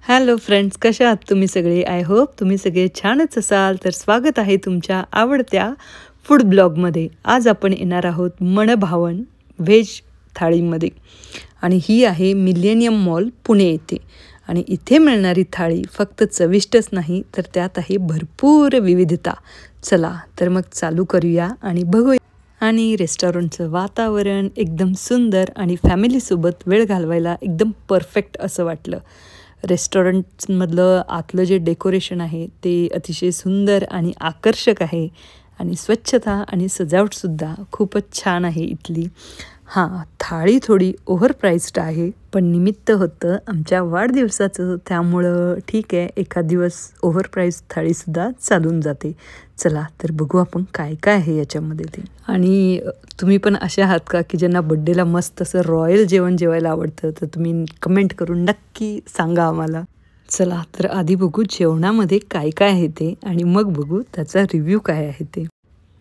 Hello friends, कशा आहात तुम्ही सगळे? आय होप तुम्ही सगळे छानच असाल. तर स्वागत आहे तुमच्या आवडत्या फूड ब्लॉगमध्ये. आज आपण येणार आहोत मनभावन व्हेज थाळीमध्ये आणि ही आहे मिलेनियम मॉल पुणे येथे. आणि इथे मिळणारी थाळी फक्त चविष्टच नाही तर त्यात आहे भरपूर विविधता. चला तर मग चालू करूया आणि बघूया. आणि रेस्टॉरंटचं वातावरण एकदम सुंदर आणि फॅमिलीसोबत वेळ घालवायला एकदम परफेक्ट असं वाटलं. रेस्टॉरंटमधलं आतलं जे डेकोरेशन आहे ते अतिशय सुंदर आणि आकर्षक आहे आणि स्वच्छता आणि सजावटसुद्धा खूपच छान आहे इथली. हां, थाळी थोडी ओव्हर प्राईस्ड आहे, पण निमित्त होतं आमच्या वाढदिवसाचं, त्यामुळं ठीक आहे, एखाद दिवस ओव्हर प्राईस थाळीसुद्धा चालून जाते. चला तर बघू आपण काय काय आहे याच्यामध्ये ते. आणि तुम्ही पण असे आहात का की ज्यांना बड्डेला मस्त असं रॉयल जेवण जेवायला आवडतं? तर तुम्ही कमेंट करून नक्की सांगा आम्हाला. चला तर आधी बघू जेवणामध्ये काय काय आहे ते आणि मग बघू त्याचा रिव्ह्यू काय आहे ते.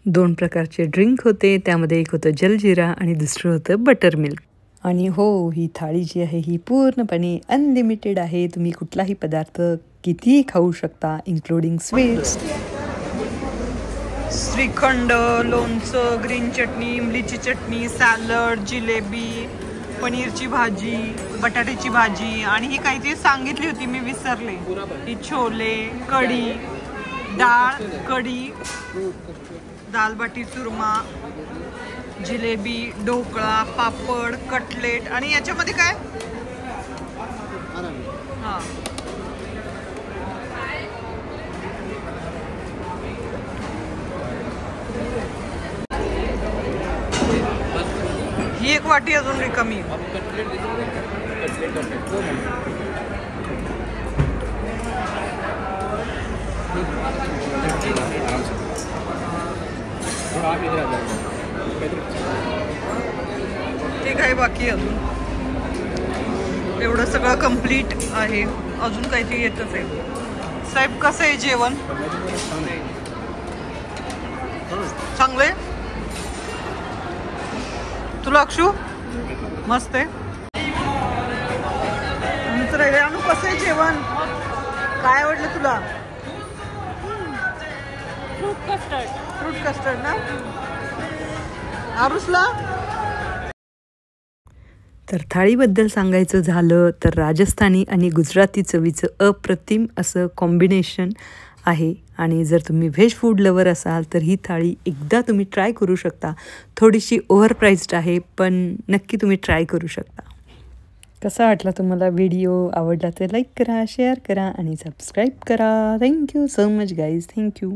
2 प्रकारचे ड्रिंक होते, त्यामध्ये एक होतं जलजिरा आणि दुसरं होतं बटर मिल्क. आणि हो, ही थाळी जी आहे ही पूर्णपणे अनलिमिटेड आहे. तुम्ही कुठलाही पदार्थ कितीही खाऊ शकता, इन्क्लुडिंग स्वीट्स. श्रीखंड, लोणचं, ग्रीन चटणी, इमलीची चटणी, सॅलड, जिलेबी, पनीरची भाजी, बटाट्याची भाजी आणि ही काहीतरी सांगितली होती मी विसरले. ही छोले, कढी, डाळ कढी, दाल बाटी चुरमा, जिलेबी, ढोकळा, पापड, कटलेट आणि याच्यामध्ये काय? हां, ही एक वाटी अजून रिकामी. ते काही बाकी अजून एवढं सगळं कंप्लीट आहे. अजून काहीतरी येतच आहे. साहेब कसं आहे जेवण? चांगलंय. तुला अक्षू मस्त आहे. अनु कसं आहे जेवण? काय आवडलं तुला? फ्रूट कस्टर्ड ना. आरुसला? तर थाळीबद्दल सांगायचं झालं तर राजस्थानी आणि गुजराती चवीचं अप्रतिम असं कॉम्बिनेशन आहे. आणि जर तुम्ही व्हेज फूड लवर असाल तर ही थाळी एकदा तुम्ही ट्राय करू शकता. थोडीशी ओव्हर प्राईस्ड आहे, पण नक्की तुम्ही ट्राय करू शकता. कसा वाटला तुम्हाला व्हिडिओ? आवडला तर लाईक करा, शेअर करा आणि सबस्क्राईब करा. Thank you so much guys. Thank you.